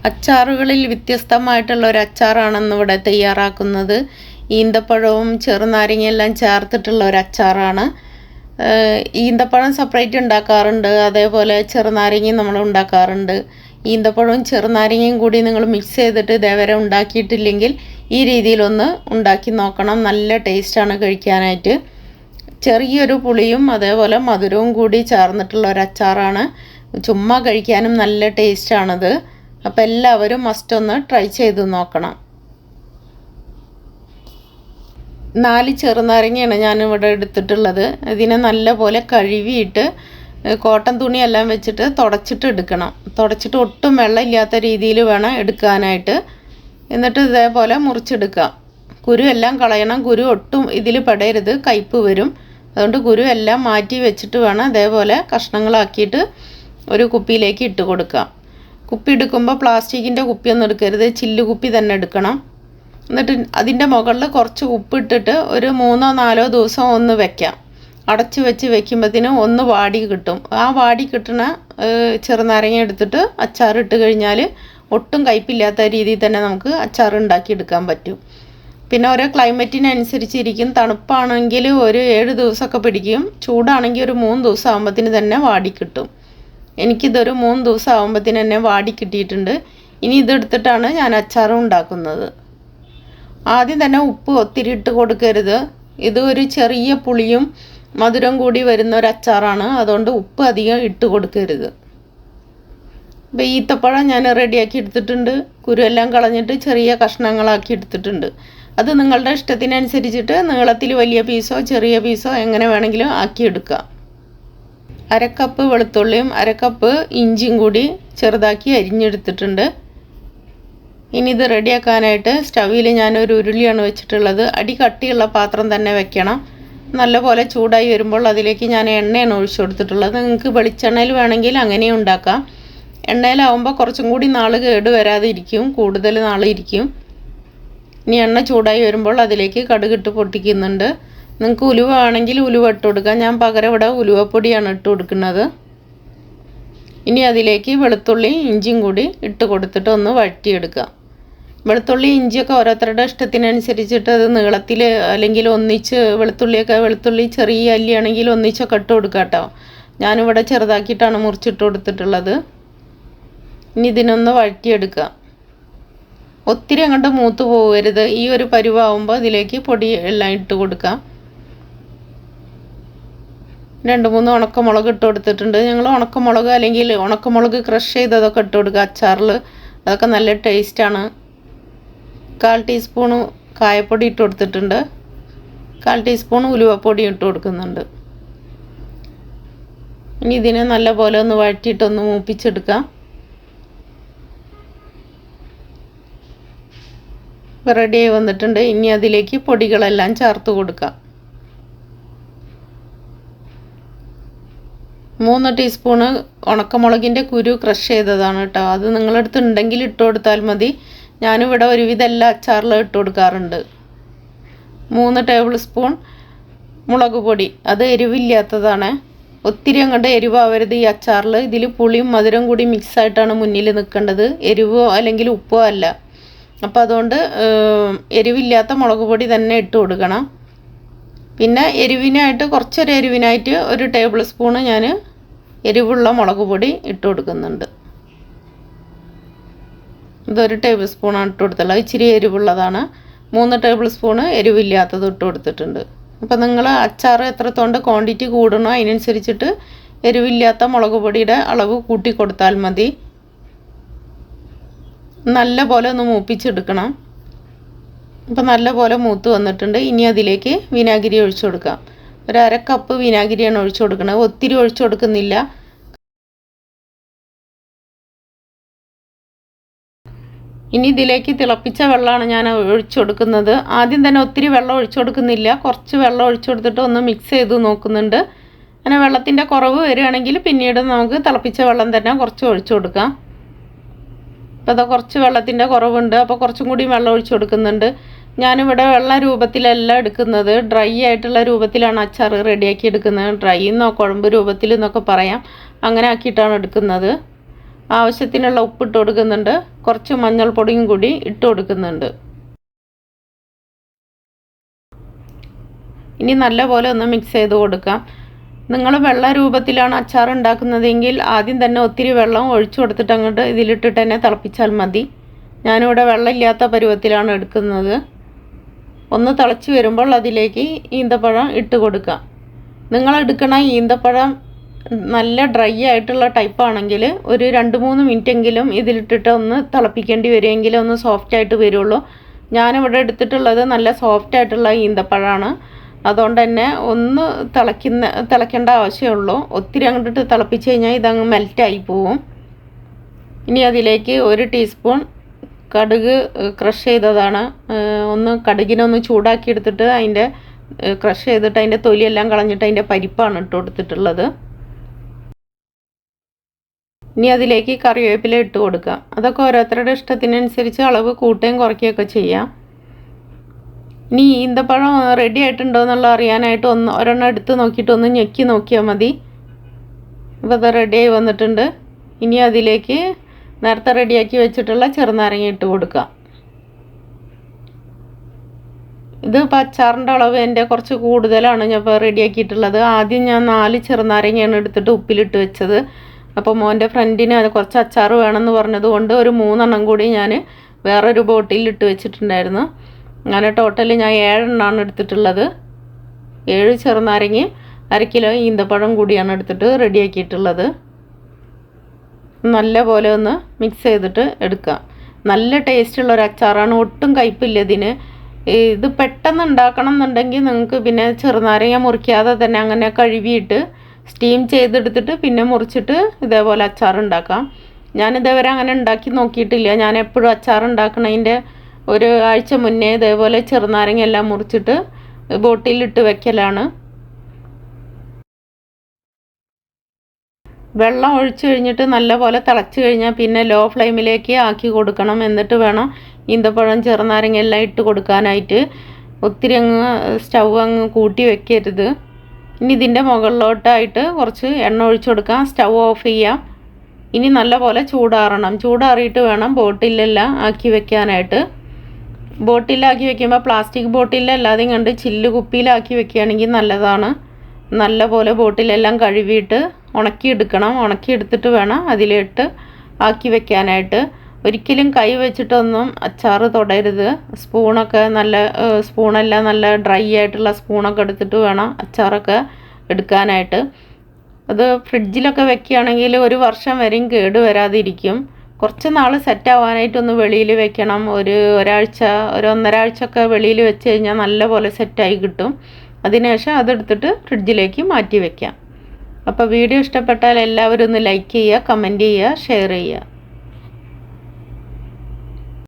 അച്ചാറുകളിൽ വ്യത്യസ്തമായിട്ടുള്ള ഒരു അച്ചാറാണ് ഇവിടെ തയ്യാറാക്കുന്നത്. ഈന്തപ്പഴവും ചെറുനാരങ്ങയെല്ലാം ചേർത്തിട്ടുള്ള ഒരു അച്ചാറാണ്. ഈന്തപ്പഴം സെപ്പറേറ്റ് ഉണ്ടാക്കാറുണ്ട്, അതേപോലെ ചെറുനാരങ്ങയും നമ്മൾ ഉണ്ടാക്കാറുണ്ട്. ഈന്തപ്പഴവും ചെറുനാരങ്ങയും കൂടി നിങ്ങൾ മിക്സ് ചെയ്തിട്ട് ഇതേവരെ ഉണ്ടാക്കിയിട്ടില്ലെങ്കിൽ ഈ രീതിയിലൊന്ന് ഉണ്ടാക്കി നോക്കണം. നല്ല ടേസ്റ്റാണ് കഴിക്കാനായിട്ട്. ചെറിയൊരു പുളിയും അതേപോലെ മധുരവും കൂടി ചേർന്നിട്ടുള്ള ഒരു അച്ചാറാണ്. ചുമ്മാ കഴിക്കാനും നല്ല ടേസ്റ്റാണത്. അപ്പോൾ എല്ലാവരും മസ്റ്റ് ഒന്ന് ട്രൈ ചെയ്ത് നോക്കണം. 4 ചെറുനാരങ്ങയാണ് ഞാനിവിടെ എടുത്തിട്ടുള്ളത്. ഇതിനെ നല്ലപോലെ കഴുകിയിട്ട് കോട്ടൺ തുണിയെല്ലാം വെച്ചിട്ട് തുടച്ചിട്ട് എടുക്കണം. തുടച്ചിട്ട് ഒട്ടും വെള്ളമില്ലാത്ത രീതിയിൽ വേണം എടുക്കാനായിട്ട്. എന്നിട്ട് ഇതേപോലെ മുറിച്ചെടുക്കാം. കുരു എല്ലാം കളയണം. കുരു ഒട്ടും ഇതിൽ പെടരുത്, കയ്പ്പ് വരും. അതുകൊണ്ട് കുരു എല്ലാം മാറ്റി വെച്ചിട്ട് വേണം ഇതേപോലെ കഷ്ണങ്ങളാക്കിയിട്ട് ഒരു കുപ്പിയിലേക്ക് ഇട്ട് കൊടുക്കാം. കുപ്പി എടുക്കുമ്പോൾ പ്ലാസ്റ്റിക്കിൻ്റെ കുപ്പിയൊന്നും എടുക്കരുത്, ചില്ല് കുപ്പി തന്നെ എടുക്കണം. എന്നിട്ട് അതിൻ്റെ മുകളിൽ കുറച്ച് ഉപ്പിട്ടിട്ട് ഒരു 3-4 ദിവസം ഒന്ന് വെക്കാം. അടച്ച് വെച്ച് വെക്കുമ്പോഴത്തേനും ഒന്ന് വാടി കിട്ടും. ആ വാടി കിട്ടുന്ന ചെറുനാരങ്ങ എടുത്തിട്ട് അച്ചാറിട്ട് കഴിഞ്ഞാൽ ഒട്ടും കയ്പില്ലാത്ത രീതിയിൽ തന്നെ നമുക്ക് അച്ചാർ ഉണ്ടാക്കിയെടുക്കാൻ പറ്റും. പിന്നെ ഓരോ ക്ലൈമറ്റിനനുസരിച്ചിരിക്കും. തണുപ്പാണെങ്കിൽ ഒരു 7 ദിവസമൊക്കെ പിടിക്കും. ചൂടാണെങ്കിൽ ഒരു 3 ദിവസം ആകുമ്പോഴത്തേന് തന്നെ വാടി കിട്ടും. എനിക്കിതൊരു 3 ദിവസം ആകുമ്പോഴത്തേന് തന്നെ വാടി കിട്ടിയിട്ടുണ്ട്. ഇനി ഇതെടുത്തിട്ടാണ് ഞാൻ അച്ചാർ ഉണ്ടാക്കുന്നത്. ആദ്യം തന്നെ ഉപ്പ് ഒത്തിരി ഇട്ട് കൊടുക്കരുത്. ഇത് ഒരു ചെറിയ പുളിയും മധുരം കൂടി വരുന്ന ഒരു അച്ചാറാണ്. അതുകൊണ്ട് ഉപ്പ് അധികം ഇട്ട് കൊടുക്കരുത്. ഇപ്പോൾ ഈത്തപ്പഴം ഞാൻ റെഡിയാക്കി എടുത്തിട്ടുണ്ട്. കുരുവെല്ലാം കളഞ്ഞിട്ട് ചെറിയ കഷ്ണങ്ങളാക്കി എടുത്തിട്ടുണ്ട്. അത് നിങ്ങളുടെ ഇഷ്ടത്തിനനുസരിച്ചിട്ട് നീളത്തിൽ വലിയ പീസോ ചെറിയ പീസോ എങ്ങനെ വേണമെങ്കിലും ആക്കിയെടുക്കാം. 1/2 കപ്പ് വെളുത്തുള്ളിയും 1/2 കപ്പ് ഇഞ്ചിയും കൂടി ചെറുതാക്കി അരിഞ്ഞെടുത്തിട്ടുണ്ട്. ഇനി ഇത് റെഡിയാക്കാനായിട്ട് സ്റ്റവിൽ ഞാനൊരു ഉരുളിയാണ് വെച്ചിട്ടുള്ളത്. അടി കട്ടിയുള്ള പാത്രം തന്നെ വെക്കണം. നല്ലപോലെ ചൂടായി വരുമ്പോൾ അതിലേക്ക് ഞാൻ എണ്ണയാണ് ഒഴിച്ചു കൊടുത്തിട്ടുള്ളത്. നിങ്ങൾക്ക് വെളിച്ചെണ്ണയിൽ വേണമെങ്കിൽ അങ്ങനെയും ഉണ്ടാക്കാം. എണ്ണയിലാവുമ്പോൾ കുറച്ചും കൂടി നാൾ കേട് വരാതെ ഇരിക്കും, കൂടുതൽ നാൾ ഇരിക്കും. ഇനി എണ്ണ ചൂടായി വരുമ്പോൾ അതിലേക്ക് കടുകിട്ട് പൊട്ടിക്കുന്നുണ്ട്. നിങ്ങൾക്ക് ഉലുവ ആണെങ്കിൽ ഉലുവ ഇട്ട് കൊടുക്കാം. ഞാൻ പകരം ഇവിടെ ഉലുവപ്പൊടിയാണ് ഇട്ട് കൊടുക്കുന്നത്. ഇനി അതിലേക്ക് വെളുത്തുള്ളി ഇഞ്ചിയും കൂടി ഇട്ട് കൊടുത്തിട്ട് ഒന്ന് വഴറ്റിയെടുക്കാം. വെളുത്തുള്ളി ഇഞ്ചിയൊക്കെ ഓരോരുത്തരുടെ ഇഷ്ടത്തിനനുസരിച്ചിട്ട് അത് നീളത്തിൽ അല്ലെങ്കിൽ ഒന്നിച്ച് വെളുത്തുള്ളി ചെറിയ അല്ലിയാണെങ്കിൽ ഒന്നിച്ചൊക്കെ ഇട്ട് കൊടുക്കാം കേട്ടോ. ഞാനിവിടെ ചെറുതാക്കിയിട്ടാണ് മുറിച്ചിട്ട് കൊടുത്തിട്ടുള്ളത്. ഇനി ഇതിനൊന്ന് വഴറ്റിയെടുക്കാം. ഒത്തിരി അങ്ങോട്ട് മൂത്ത് പോകരുത്. ഈ ഒരു പരുവാകുമ്പോൾ ഇതിലേക്ക് പൊടി എല്ലാം ഇട്ട് കൊടുക്കാം. 2-3 ഉണക്കമുളക് ഇട്ട് കൊടുത്തിട്ടുണ്ട്. ഞങ്ങൾ ഉണക്കമുളക് അല്ലെങ്കിൽ ഉണക്കമുളക് ക്രഷ് ചെയ്തതൊക്കെ ഇട്ട് കൊടുക്കുക അച്ചാറിൽ. അതൊക്കെ നല്ല ടേസ്റ്റാണ്. 1/4 ടീസ്പൂൺ കായപ്പൊടി ഇട്ട് കൊടുത്തിട്ടുണ്ട്. 1/4 ടീസ്പൂൺ ഉലുവപ്പൊടി ഇട്ട് കൊടുക്കുന്നുണ്ട്. ഇനി ഇതിനെ നല്ലപോലെ ഒന്ന് വഴറ്റിയിട്ടൊന്ന് മൂപ്പിച്ചെടുക്കാം. റെഡിയായി വന്നിട്ടുണ്ട്. ഇനി അതിലേക്ക് പൊടികളെല്ലാം ചേർത്ത് കൊടുക്കാം. 3 ടീസ്പൂണ് ഉണക്കമുളകിൻ്റെ കുരു ക്രഷ് ചെയ്തതാണ് കേട്ടോ. അത് നിങ്ങളടുത്ത് ഉണ്ടെങ്കിൽ ഇട്ട് കൊടുത്താൽ മതി. ഞാനിവിടെ ഒരുവിധം എല്ലാ അച്ചാറിലും ഇട്ട് കൊടുക്കാറുണ്ട്. 3 ടേബിൾ സ്പൂൺ മുളക് പൊടി, അത് എരിവില്ലാത്തതാണ്. ഒത്തിരി അങ്ങോട്ട് എരിവാവരുത് ഈ അച്ചാറിൽ. ഇതിൽ പുളിയും മധുരം കൂടി മിക്സായിട്ടാണ് മുന്നിൽ നിൽക്കേണ്ടത്, എരിവോ അല്ലെങ്കിൽ ഉപ്പോ അല്ല. അപ്പോൾ അതുകൊണ്ട് എരിവില്ലാത്ത മുളക് പൊടി തന്നെ ഇട്ട് കൊടുക്കണം. പിന്നെ എരിവിനായിട്ട് കുറച്ചൊരു എരിവിനായിട്ട് 1 ടേബിൾ സ്പൂണ് ഞാൻ എരിവുള്ള മുളക് പൊടി ഇട്ട് കൊടുക്കുന്നുണ്ട്. ഇതൊരു ടേബിൾ സ്പൂണാണ് ഇട്ട് കൊടുത്തുള്ളത്. ഇച്ചിരി എരിവുള്ളതാണ്. 3 ടേബിൾ സ്പൂണ് എരിവില്ലാത്തത് ഇട്ട് കൊടുത്തിട്ടുണ്ട്. അപ്പോൾ നിങ്ങൾ അച്ചാർ എത്രത്തോണ്ട് ക്വാണ്ടിറ്റി കൂടണോ അതിനനുസരിച്ചിട്ട് എരിവില്ലാത്ത മുളക് പൊടിയുടെ അളവ് കൂട്ടി കൊടുത്താൽ മതി. നല്ല പോലെ ഒന്ന് മൂപ്പിച്ചെടുക്കണം. അപ്പോൾ നല്ല പോലെ മൂത്ത് വന്നിട്ടുണ്ട്. ഇനി അതിലേക്ക് വിനാഗിരി ഒഴിച്ചു കൊടുക്കാം. 1/2 കപ്പ് വിനാഗിരിയാണ് ഒഴിച്ചു കൊടുക്കുന്നത്. ഒത്തിരി ഒഴിച്ചു കൊടുക്കുന്നില്ല. ഇനി ഇതിലേക്ക് തിളപ്പിച്ച വെള്ളമാണ് ഞാൻ ഒഴിച്ചു കൊടുക്കുന്നത്. ആദ്യം തന്നെ ഒത്തിരി വെള്ളം ഒഴിച്ചു കൊടുക്കുന്നില്ല. കുറച്ച് വെള്ളം ഒഴിച്ചു കൊടുത്തിട്ട് ഒന്ന് മിക്സ് ചെയ്ത് നോക്കുന്നുണ്ട്. അങ്ങനെ വെള്ളത്തിൻ്റെ കുറവ് വരികയാണെങ്കിൽ പിന്നീട് നമുക്ക് തിളപ്പിച്ച വെള്ളം തന്നെ കുറച്ച് ഒഴിച്ചു കൊടുക്കാം. അപ്പോൾ അത് കുറച്ച് വെള്ളത്തിൻ്റെ കുറവുണ്ട്. അപ്പോൾ കുറച്ചും കൂടി വെള്ളം ഒഴിച്ചു കൊടുക്കുന്നുണ്ട്. ഞാനിവിടെ വെള്ള രൂപത്തിലല്ല എടുക്കുന്നത്, ഡ്രൈ ആയിട്ടുള്ള രൂപത്തിലാണ് അച്ചാർ റെഡിയാക്കി എടുക്കുന്നത്. ഡ്രൈ എന്നോ കുഴമ്പ് രൂപത്തിൽ എന്നൊക്കെ പറയാം. അങ്ങനെ ആക്കിയിട്ടാണ് എടുക്കുന്നത്. ആവശ്യത്തിനുള്ള ഉപ്പിട്ട് കൊടുക്കുന്നുണ്ട്. കുറച്ച് മഞ്ഞൾപ്പൊടിയും കൂടി ഇട്ട് കൊടുക്കുന്നുണ്ട്. ഇനി നല്ലപോലെ ഒന്ന് മിക്സ് ചെയ്ത് കൊടുക്കാം. നിങ്ങൾ വെള്ള രൂപത്തിലാണ് അച്ചാർ ഉണ്ടാക്കുന്നതെങ്കിൽ ആദ്യം തന്നെ ഒത്തിരി വെള്ളം ഒഴിച്ചു കൊടുത്തിട്ട് അങ്ങോട്ട് ഇതിലിട്ടിട്ട് തന്നെ തിളപ്പിച്ചാൽ മതി. ഞാനിവിടെ വെള്ളമില്ലാത്ത പരുവത്തിലാണ് എടുക്കുന്നത്. ഒന്ന് തിളച്ച് വരുമ്പോൾ അതിലേക്ക് ഈന്തപ്പഴം ഇട്ട് കൊടുക്കാം. നിങ്ങൾ എടുക്കണ ഈന്തപ്പഴം നല്ല ഡ്രൈ ആയിട്ടുള്ള ടൈപ്പാണെങ്കിൽ ഒരു 2-3 മിനിറ്റെങ്കിലും ഇതിലിട്ടിട്ട് ഒന്ന് തിളപ്പിക്കേണ്ടി വരുമെങ്കിലും ഒന്ന് സോഫ്റ്റായിട്ട് വരുള്ളൂ. ഞാനിവിടെ എടുത്തിട്ടുള്ളത് നല്ല സോഫ്റ്റായിട്ടുള്ള ഈന്തപ്പഴമാണ്. അതുകൊണ്ട് തന്നെ ഒന്ന് തിളയ്ക്കേണ്ട ആവശ്യമുള്ളൂ. ഒത്തിരി അങ്ങോട്ട് തിളപ്പിച്ച് കഴിഞ്ഞാൽ ഇതങ്ങ് മെൽറ്റായി പോവും. ഇനി അതിലേക്ക് 1 ടീസ്പൂൺ കടുക് ക്രഷ് ചെയ്തതാണ്. കടുകിനൊന്ന് ചൂടാക്കി എടുത്തിട്ട് അതിൻ്റെ ക്രഷ് ചെയ്തിട്ട് അതിൻ്റെ തൊലിയെല്ലാം കളഞ്ഞിട്ട് അതിൻ്റെ പരിപ്പാണ് ഇട്ട് കൊടുത്തിട്ടുള്ളത്. ഇനി അതിലേക്ക് കറിവേപ്പില ഇട്ട് കൊടുക്കാം. അതൊക്കെ ഓരോരുത്തരുടെ ഇഷ്ടത്തിനനുസരിച്ച് അളവ് കൂട്ടുകയും കുറയ്ക്കുകയൊക്കെ ചെയ്യാം. ഇനി ഈന്തപ്പഴം റെഡി ആയിട്ടുണ്ടോ എന്നുള്ള അറിയാനായിട്ട് ഒരെണ്ണം എടുത്ത് നോക്കിയിട്ട് ഒന്ന് ഞെക്കി നോക്കിയാൽ മതി. അപ്പോൾ അത് റെഡിയായി വന്നിട്ടുണ്ട്. ഇനി അതിലേക്ക് നേരത്തെ റെഡിയാക്കി വെച്ചിട്ടുള്ള ചെറുനാരങ്ങ ഇട്ട് കൊടുക്കാം. ഇത് അച്ചാറിൻ്റെ അളവ് എൻ്റെ കുറച്ച് കൂടുതലാണ് ഞാൻ ഇപ്പോൾ റെഡിയാക്കിയിട്ടുള്ളത്. ആദ്യം ഞാൻ 4 ചെറുനാരങ്ങയാണ് എടുത്തിട്ട് ഉപ്പിലിട്ട് വെച്ചത്. അപ്പോൾ മോൻ്റെ ഫ്രണ്ടിന് അത് കുറച്ച് അച്ചാർ വേണമെന്ന് പറഞ്ഞതുകൊണ്ട് ഒരു 3 എണ്ണം കൂടി ഞാൻ വേറൊരു ബോട്ടിലിട്ട് വെച്ചിട്ടുണ്ടായിരുന്നു. അങ്ങനെ ടോട്ടൽ ഞാൻ 7 എണ്ണമാണ് എടുത്തിട്ടുള്ളത്. 7 ചെറുനാരങ്ങ 1/2 കിലോ ഈന്തപ്പഴം കൂടിയാണ് എടുത്തിട്ട് റെഡിയാക്കിയിട്ടുള്ളത്. നല്ല പോലെ ഒന്ന് മിക്സ് ചെയ്തിട്ട് എടുക്കാം. നല്ല ടേസ്റ്റുള്ളൊരു അച്ചാറാണ്. ഒട്ടും കയ്പില്ല ഇതിന്. ഇത് പെട്ടെന്ന് ഉണ്ടാക്കണം എന്നുണ്ടെങ്കിൽ നിങ്ങൾക്ക് പിന്നെ ചെറുനാരങ്ങ മുറിക്കാതെ തന്നെ അങ്ങനെ കഴുകിയിട്ട് സ്റ്റീം ചെയ്തെടുത്തിട്ട് പിന്നെ മുറിച്ചിട്ട് ഇതേപോലെ അച്ചാർ ഉണ്ടാക്കാം. ഞാനിതേവരെ അങ്ങനെ ഉണ്ടാക്കി നോക്കിയിട്ടില്ല. ഞാൻ എപ്പോഴും അച്ചാർ ഉണ്ടാക്കണതിൻ്റെ 1 ആഴ്ച മുന്നേ ഇതേപോലെ ചെറുനാരങ്ങ എല്ലാം മുറിച്ചിട്ട് ബോട്ടിലിട്ട് വെക്കലാണ്. വെള്ളം ഒഴിച്ചു കഴിഞ്ഞിട്ട് നല്ലപോലെ തിളച്ച് കഴിഞ്ഞാൽ പിന്നെ ലോ ഫ്ലെയിമിലേക്ക് ആക്കി കൊടുക്കണം. എന്നിട്ട് വേണം ഈന്തപ്പഴം ചെറുനാരങ്ങ എല്ലാം ഇട്ട് കൊടുക്കാനായിട്ട്. ഒത്തിരി സ്റ്റൗ കൂട്ടി വെക്കരുത്. ഇനി ഇതിൻ്റെ മുകളിലോട്ടായിട്ട് കുറച്ച് എണ്ണ ഒഴിച്ചു കൊടുക്കാം. സ്റ്റൗ ഓഫ് ചെയ്യാം. ഇനി നല്ലപോലെ ചൂടാറണം. ചൂടാറിയിട്ട് വേണം ബോട്ടിലെല്ലാം ആക്കി വെക്കാനായിട്ട്. ബോട്ടിലാക്കി വെക്കുമ്പോൾ പ്ലാസ്റ്റിക് ബോട്ടിലല്ലാതെയും കണ്ട് ചില്ല് കുപ്പിയിലാക്കി വെക്കുകയാണെങ്കിൽ നല്ലതാണ്. നല്ല പോലെ ബോട്ടിലെല്ലാം കഴുകിയിട്ട് ഉണക്കിയെടുക്കണം. ഉണക്കിയെടുത്തിട്ട് വേണം അതിലിട്ട് ആക്കി വെക്കാനായിട്ട്. ഒരിക്കലും കൈ വെച്ചിട്ടൊന്നും അച്ചാർ തൊടരുത്. സ്പൂണെല്ലാം നല്ല ഡ്രൈ ആയിട്ടുള്ള സ്പൂണൊക്കെ എടുത്തിട്ട് വേണം അച്ചാറൊക്കെ എടുക്കാനായിട്ട്. അത് ഫ്രിഡ്ജിലൊക്കെ വെക്കുകയാണെങ്കിൽ 1 വർഷം വരെയും കേട് വരാതിരിക്കും. കുറച്ച് നാൾ സെറ്റാവാനായിട്ടൊന്ന് വെളിയിൽ വെക്കണം. ഒരാഴ്ച 1.5 ആഴ്ചയൊക്കെ വെളിയിൽ വെച്ച് കഴിഞ്ഞാൽ നല്ലപോലെ സെറ്റായി കിട്ടും. അതിനുശേഷം അതെടുത്തിട്ട് ഫ്രിഡ്ജിലേക്ക് മാറ്റി വയ്ക്കാം. അപ്പോൾ വീഡിയോ ഇഷ്ടപ്പെട്ടാൽ എല്ലാവരും ഒന്ന് ലൈക്ക് ചെയ്യുക, കമൻറ്റ് ചെയ്യുക, ഷെയർ ചെയ്യുക.